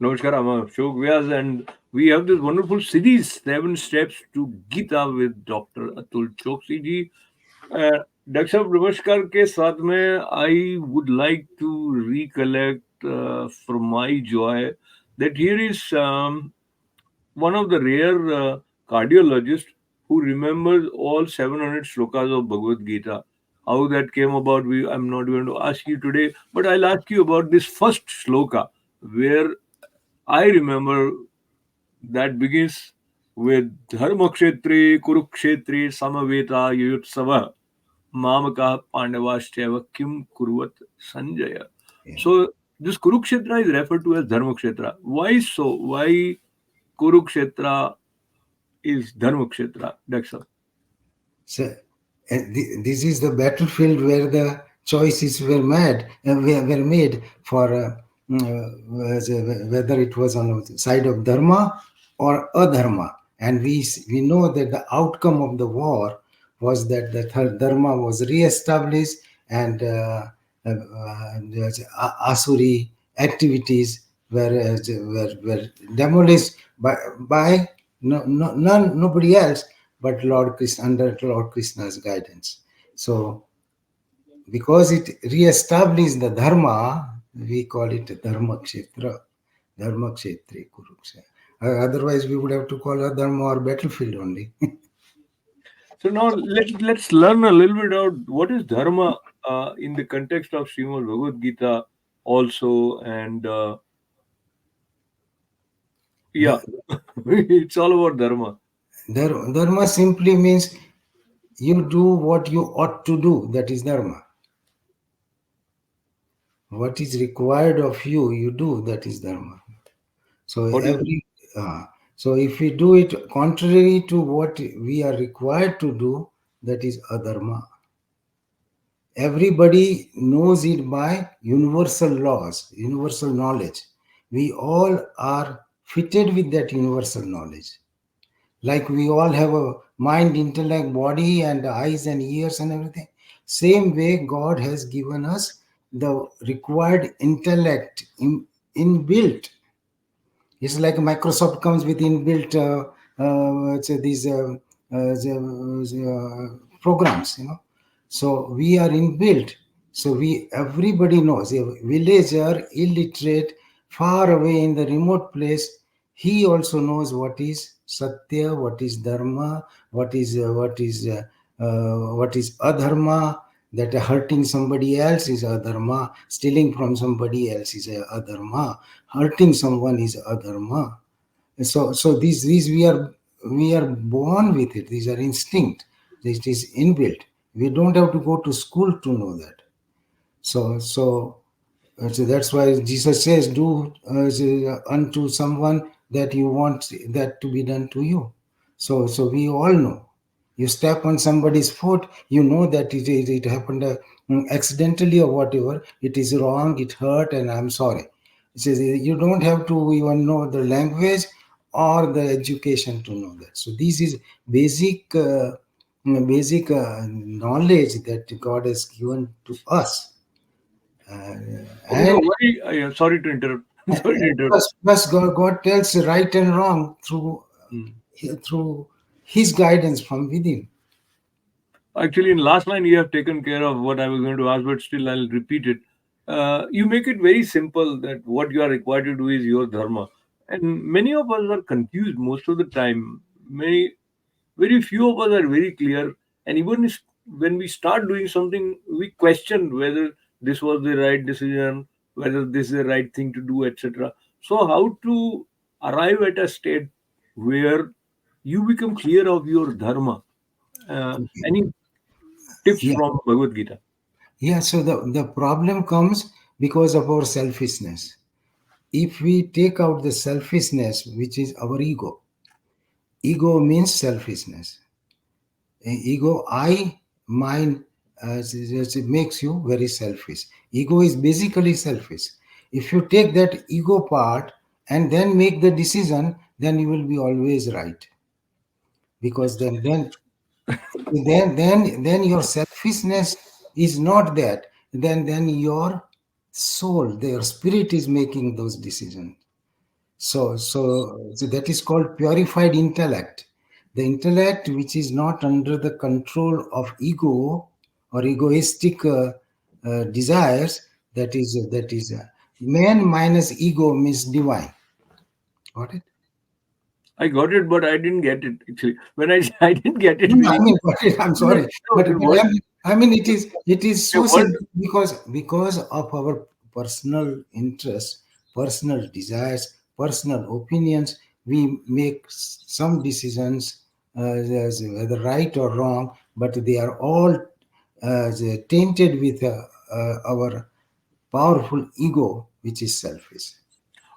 Namaskar, I'm Ashok Vyas, and we have this wonderful series, Seven Steps to Gita with Dr. Atul Choksi ji. Dr. Sahab, Namaskar के साथ में I would like to recollect from my joy that here is one of the rare cardiologists who remembers all 700 slokas of Bhagavad Gita. How that came about, I'm not going to ask you today, but I'll ask you about this first sloka where I remember that begins with Dharmakshetri, Kurukshetri, Samaveta, Yuyutsava, Mamaka, Pandavascheva, Kim Kurvat, Sanjaya. Yeah. So this Kurukshetra is referred to as Dharmakshetra. Why so? Why Kurukshetra is Dharmakshetra? That's all. So this is the battlefield where the choices were made for whether it was on the side of dharma or adharma, and we know that the outcome of the war was that the dharma was re-established and asuri activities were demolished by nobody else but Lord Krishna, under Lord Krishna's guidance. So, because it re-established the dharma, we call it Dharma Kshetra, Dharma Kshetri Kurukshetra. Otherwise, we would have to call it dharma or battlefield only. So now let's learn a little bit about what is dharma in the context of Srimad Bhagavad Gita also, and yeah, The- it's all about dharma. Dharma simply means you do what you ought to do. That is dharma. What is required of you, you do. That is dharma. So What is so if we do it contrary to what we are required to do, that is adharma. Everybody knows it by universal laws, universal knowledge. We all are fitted with that universal knowledge. Like we all have a mind, intellect, body, and eyes and ears and everything. Same way, God has given us the required intellect inbuilt. It's like Microsoft comes with inbuilt these programs, So we are inbuilt. So we everybody knows a villager, illiterate, far away in the remote place. He also knows what is satya, what is dharma, what is adharma. That hurting somebody else is adharma, stealing from somebody else is adharma, hurting someone is adharma. So these we are born with it. These are instinct. It is inbuilt. We don't have to go to school to know that. So that's why Jesus says, "Do unto someone that you want that to be done to you." So we all know. You step on somebody's foot, you know that it happened accidentally or whatever. It is wrong. It hurt, and I'm sorry. It says you don't have to even know the language or the education to know that. So this is basic knowledge that God has given to us. Uh, okay? No and worry. Sorry to interrupt. Sorry to interrupt. plus God tells right and wrong Hmm. through His guidance from within. Actually, in last line, you have taken care of what I was going to ask, but still, I'll repeat it. You make it very simple that what you are required to do is your dharma, and many of us are confused most of the time. Very few of us are very clear, and even when we start doing something, we question whether this was the right decision, whether this is the right thing to do, etc. So, how to arrive at a state where you become clear of your dharma? Okay. Any tips Yeah. from Bhagavad Gita? Yeah. So the problem comes because of our selfishness. If we take out the selfishness, which is our ego means selfishness. Ego, I, mine, it makes you very selfish. Ego is basically selfish. If you take that ego part and then make the decision, then you will be always right. Because then your selfishness is not that. Then your soul, your spirit is making those decisions. So that is called purified intellect. The intellect which is not under the control of ego or egoistic desires. That is man minus ego means divine. Got it? I got it, but I didn't get it actually. When I I didn't get it No, I very mean, I'm no, sorry, no, the but word I mean, it is the so word simple because of our personal interests, personal desires, personal opinions. We make some decisions, whether right or wrong, but they are all tainted with our powerful ego, which is selfish.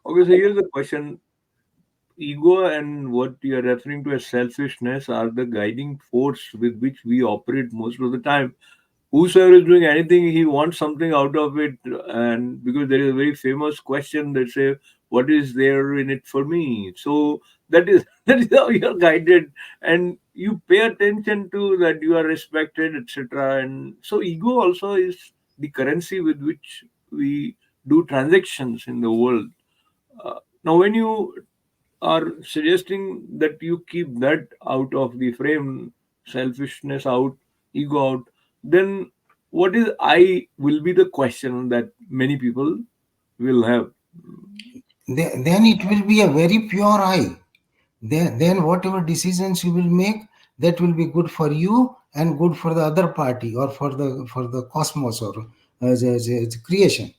okay, so here's the question. Ego and what you are referring to as selfishness are the guiding force with which we operate most of the time. Whosoever is doing anything, he wants something out of it. And because there is a very famous question that say, "What is there in it for me?" So that is that is how you are guided, and you pay attention to that. You are respected, etc. And so ego also is the currency with which we do transactions in the world. Now, when you are suggesting that you keep that out of the frame, selfishness out, ego out, then what is I will be the question that many people will have. Then it will be a very pure eye. Then whatever decisions you will make, that will be good for you and good for the other party or for the cosmos or the creation.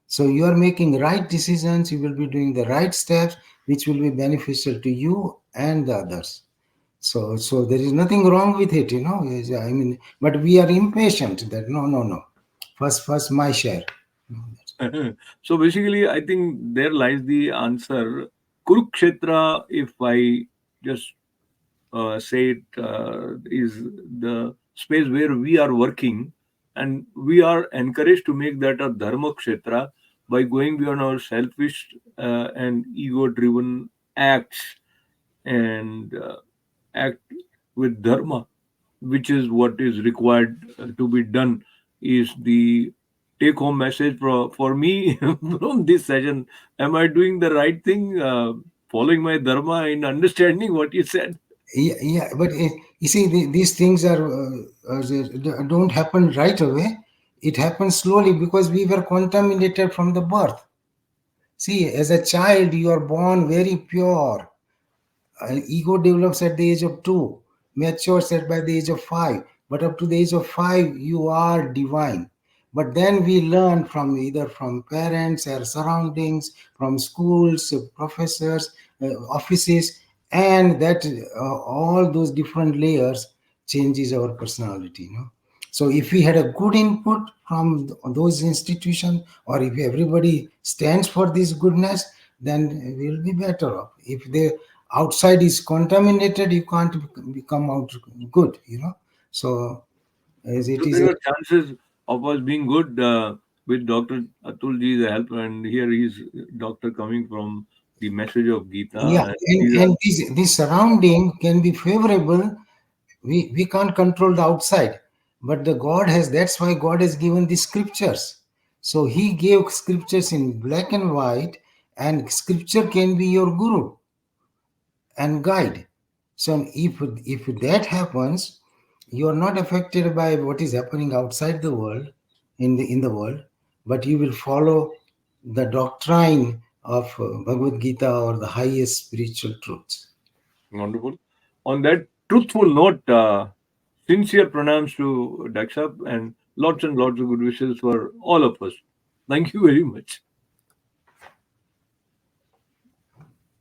So you are making right decisions, you will be doing the right steps which will be beneficial to you and the others. So there is nothing wrong with it, I mean, but we are impatient that no, first my share. So basically, I think there lies the answer. Kurukshetra, if I just say it, is the space where we are working, and we are encouraged to make that a dharma kshetra by going beyond our selfish and ego driven acts, and act with dharma, which is what is required to be done, is the take home message for me from this session. Am I doing the right thing, following my dharma in understanding what you said? Yeah, but you see, these things don't happen right away. It happens slowly because we were contaminated from the birth. See, as a child, you are born very pure. Ego develops at the age of 2, matures at by the age of 5. But up to the age of 5, you are divine. But then we learn from either from parents or surroundings, from schools, professors, offices, and that all those different layers changes our personality. So if we had a good input from those institutions, or if everybody stands for this goodness, then we'll be better off. If the outside is contaminated, you can't become out good. So as it So is, there are chances of us being good with Dr. Atulji's help, and here is doctor coming from the message of yeah, Gita, and and, these are and this surrounding can be favorable. We can't control the outside, but the God has. That's why God has given the scriptures. So He gave scriptures in black and white, and scripture can be your guru and guide. So if that happens, you are not affected by what is happening outside the world, in the world, but you will follow the doctrine of Bhagavad Gita or the highest spiritual truths. wonderful. On that truthful note, sincere pranams to Daksha and lots of good wishes for all of us. Thank you very much.